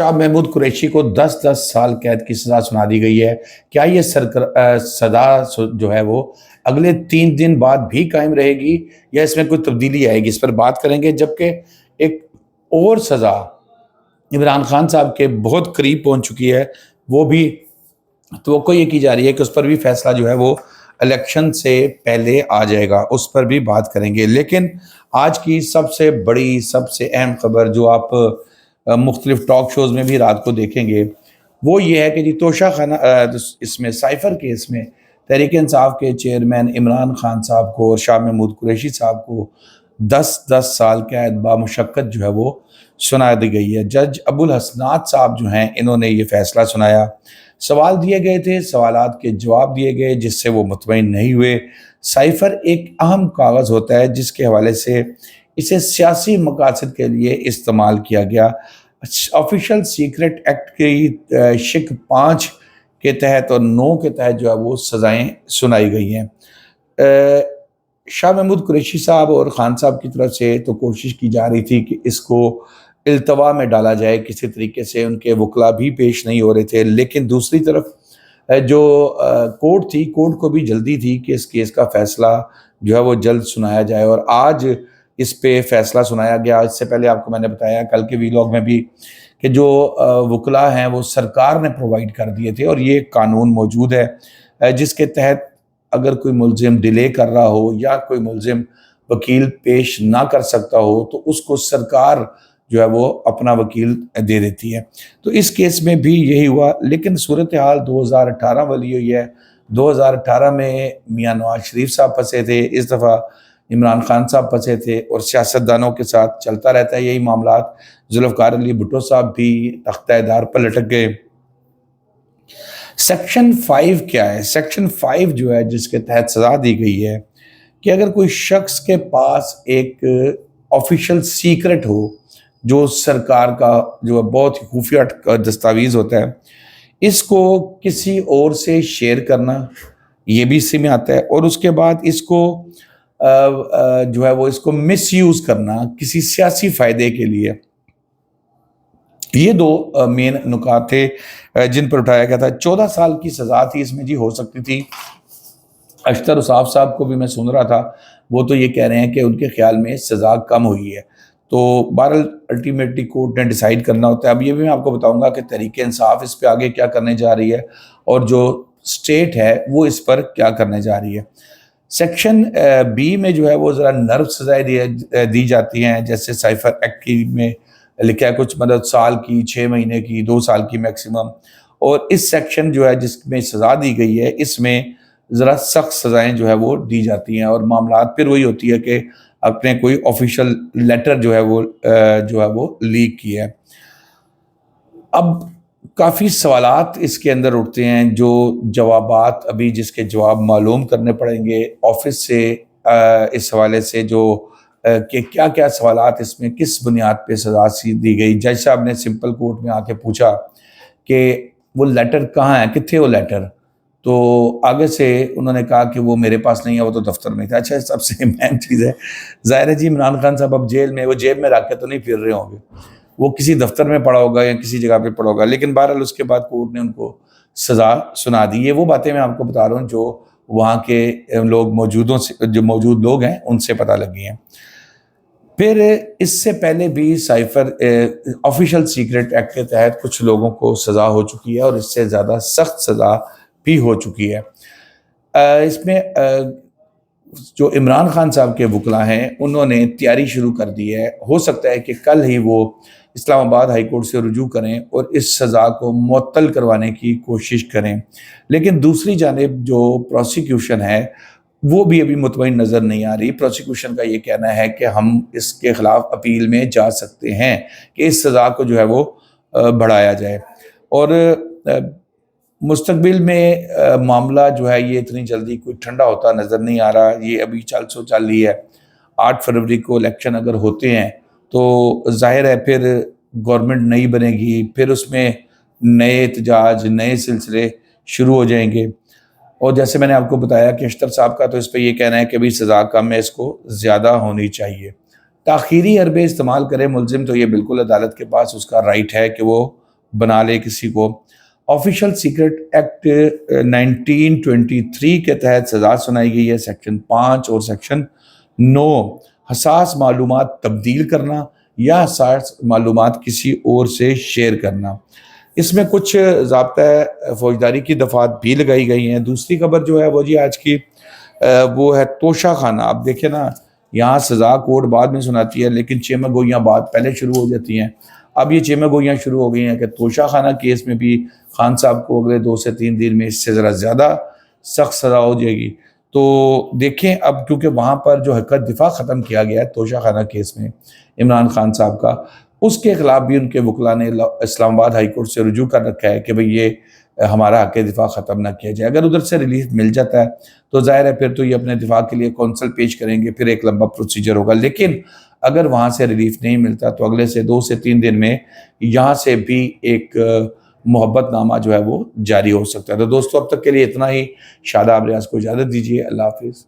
شاہ محمود قریشی کو 10 قید کی سزا سنا دی گئی ہے۔ کیا یہ سزا جو ہے وہ اگلے 3 دن بعد بھی قائم رہے گی یا اس میں کوئی تبدیلی آئے گی؟ اس پر بات کریں گے، جبکہ ایک اور سزا عمران خان صاحب کے بہت قریب پہنچ چکی ہے، وہ بھی توقع یہ کی جا رہی ہے کہ اس پر بھی فیصلہ جو ہے وہ الیکشن سے پہلے آ جائے گا، اس پر بھی بات کریں گے۔ لیکن آج کی سب سے بڑی، سب سے اہم خبر جو آپ مختلف ٹاک شوز میں بھی رات کو دیکھیں گے، وہ یہ ہے کہ جی توشہ خانہ اس میں سائفر کیس میں تحریک انصاف کے چیئرمین عمران خان صاحب کو اور شاہ محمود قریشی صاحب کو 10 سال قید بامشقت جو ہے وہ سنا دی گئی ہے۔ جج ابو الحسنات صاحب جو ہیں، انہوں نے یہ فیصلہ سنایا۔ سوال دیے گئے تھے، سوالات کے جواب دیے گئے جس سے وہ مطمئن نہیں ہوئے۔ سائفر ایک اہم کاغذ ہوتا ہے جس کے حوالے سے اسے سیاسی مقاصد کے لیے استعمال کیا گیا۔ آفیشل سیکرٹ ایکٹ کی شق 5 کے تحت اور 9 کے تحت جو ہے وہ سزائیں سنائی گئی ہیں۔ شاہ محمود قریشی صاحب اور خان صاحب کی طرف سے تو کوشش کی جا رہی تھی کہ اس کو التوا میں ڈالا جائے کسی طریقے سے، ان کے وکلاء بھی پیش نہیں ہو رہے تھے، لیکن دوسری طرف جو کورٹ تھی، کورٹ کو بھی جلدی تھی کہ اس کیس کا فیصلہ جو ہے وہ جلد سنایا جائے، اور آج اس پہ فیصلہ سنایا گیا۔ اس سے پہلے آپ کو میں نے بتایا کل کے ویلاگ میں بھی کہ جو وکلاء ہیں وہ سرکار نے پرووائڈ کر دیے تھے، اور یہ قانون موجود ہے جس کے تحت اگر کوئی ملزم ڈیلے کر رہا ہو یا کوئی ملزم وکیل پیش نہ کر سکتا ہو تو اس کو سرکار جو ہے وہ اپنا وکیل دے دیتی ہے۔ تو اس کیس میں بھی یہی ہوا، لیکن صورتحال 2018 والی ہوئی ہے۔ 2018 میں میاں نواز شریف صاحب پھنسے تھے، اس دفعہ عمران خان صاحب پھنسے تھے، اور سیاستدانوں کے ساتھ چلتا رہتا ہے یہی معاملات۔ ذوالفقار علی بھٹو صاحب بھی تختہ دار پر لٹک گئے۔ سیکشن 5 کیا ہے؟ سیکشن 5 جو ہے جس کے تحت سزا دی گئی ہے کہ اگر کوئی شخص کے پاس ایک آفیشل سیکرٹ ہو جو سرکار کا جو بہت ہی خفیہ دستاویز ہوتا ہے، اس کو کسی اور سے شیئر کرنا یہ بھی اسی میں آتا ہے، اور اس کے بعد اس کو جو ہے وہ اس کو مس یوز کرنا کسی سیاسی فائدے کے لیے، یہ 2 مین نکات تھے جن پر اٹھایا گیا تھا۔ 14 سال کی سزا تھی اس میں جی، ہو سکتی تھی۔ اشتر اصاف صاحب کو بھی میں سن رہا تھا، وہ تو یہ کہہ رہے ہیں کہ ان کے خیال میں سزا کم ہوئی ہے۔ تو بہرحال الٹیمیٹلی کورٹ نے ڈیسائیڈ کرنا ہوتا ہے۔ اب یہ بھی میں آپ کو بتاؤں گا کہ تحریک انصاف اس پہ آگے کیا کرنے جا رہی ہے اور جو اسٹیٹ ہے وہ اس پر کیا کرنے جا رہی ہے۔ سیکشن بی میں جو ہے وہ ذرا نرم سزائیں دی جاتی ہیں، جیسے سائفر ایکٹ کی میں لکھا ہے کچھ مدد سال کی، 6 مہینے کی، 2 سال کی میکسیمم، اور اس سیکشن جو ہے جس میں سزا دی گئی ہے اس میں ذرا سخت سزائیں جو ہے وہ دی جاتی ہیں، اور معاملات پھر وہی ہوتی ہے کہ اپنے کوئی آفیشل لیٹر جو ہے وہ لیک کیا ہے۔ اب کافی سوالات اس کے اندر اٹھتے ہیں، جو جوابات ابھی جس کے جواب معلوم کرنے پڑیں گے آفس سے، اس حوالے سے جو کہ کیا کیا سوالات اس میں کس بنیاد پہ سزا دی گئی۔ جج صاحب نے سمپل کورٹ میں آ کے پوچھا کہ وہ لیٹر کہاں ہے، کتنے وہ لیٹر، تو آگے سے انہوں نے کہا کہ وہ میرے پاس نہیں ہے، وہ تو دفتر میں تھا۔ اچھا، سب سے اہم چیز ہے، ظاہر ہے جی عمران خان صاحب اب جیل میں، وہ جیب میں رکھ کے تو نہیں پھر رہے ہوں گے، وہ کسی دفتر میں پڑا ہوگا یا کسی جگہ پہ پڑا ہوگا، لیکن بہرحال اس کے بعد کورٹ نے ان کو سزا سنا دی۔ یہ وہ باتیں میں آپ کو بتا رہا ہوں جو وہاں کے لوگ جو موجود لوگ ہیں ان سے پتہ لگی ہیں۔ پھر اس سے پہلے بھی سائفر آفیشل سیکرٹ ایکٹ کے تحت کچھ لوگوں کو سزا ہو چکی ہے، اور اس سے زیادہ سخت سزا بھی ہو چکی ہے۔ اس میں جو عمران خان صاحب کے وکلاء ہیں انہوں نے تیاری شروع کر دی ہے، ہو سکتا ہے کہ کل ہی وہ اسلام آباد ہائی کورٹ سے رجوع کریں اور اس سزا کو معطل کروانے کی کوشش کریں، لیکن دوسری جانب جو پروسیکیوشن ہے وہ بھی ابھی مطمئن نظر نہیں آ رہی۔ پروسیکیوشن کا یہ کہنا ہے کہ ہم اس کے خلاف اپیل میں جا سکتے ہیں کہ اس سزا کو جو ہے وہ بڑھایا جائے، اور مستقبل میں معاملہ جو ہے یہ اتنی جلدی کوئی ٹھنڈا ہوتا نظر نہیں آ رہا۔ یہ ابھی چل رہی ہے، 8 فروری کو الیکشن اگر ہوتے ہیں تو ظاہر ہے پھر گورنمنٹ نئی بنے گی، پھر اس میں نئے احتجاج، نئے سلسلے شروع ہو جائیں گے، اور جیسے میں نے آپ کو بتایا کہ اشتر صاحب کا تو اس پہ یہ کہنا ہے کہ بھی سزا کم ہے، اس کو زیادہ ہونی چاہیے۔ تاخیری حربے استعمال کرے ملزم تو یہ بالکل عدالت کے پاس اس کا رائٹ ہے کہ وہ بنا لے کسی کو۔ آفیشل سیکرٹ ایکٹ 1923 کے تحت سزا سنائی گئی ہے، سیکشن 5 اور سیکشن 9، حساس معلومات تبدیل کرنا یا حساس معلومات کسی اور سے شیئر کرنا۔ اس میں کچھ ضابطۂ فوجداری کی دفعات بھی لگائی گئی ہیں۔ دوسری خبر جو ہے وہ جی آج کی وہ ہے توشہ خانہ۔ اب دیکھیں نا، یہاں سزا کورٹ بعد میں سناتی ہے لیکن چیمہ گوئیاں بعد پہلے شروع ہو جاتی ہیں۔ اب یہ چیمہ گوئیاں شروع ہو گئی ہیں کہ توشہ خانہ کیس میں بھی خان صاحب کو اگلے 2 سے 3 دن میں اس سے ذرا زیادہ سخت سزا ہو جائے گی۔ تو دیکھیں اب کیونکہ وہاں پر جو حق دفاع ختم کیا گیا ہے توشہ خانہ کیس میں عمران خان صاحب کا، اس کے خلاف بھی ان کے وکلاء نے اسلام آباد ہائی کورٹ سے رجوع کر رکھا ہے کہ بھئی یہ ہمارا حق دفاع ختم نہ کیا جائے۔ اگر ادھر سے ریلیف مل جاتا ہے تو ظاہر ہے پھر تو یہ اپنے دفاع کے لیے کونسل پیش کریں گے، پھر ایک لمبا پروسیجر ہوگا، لیکن اگر وہاں سے ریلیف نہیں ملتا تو اگلے سے 2 سے 3 دن میں یہاں سے بھی ایک محبت نامہ جو ہے وہ جاری ہو سکتا ہے۔ تو دوستو اب تک کے لیے اتنا ہی۔ شاداب ریاض کو اجازت دیجیے، اللہ حافظ۔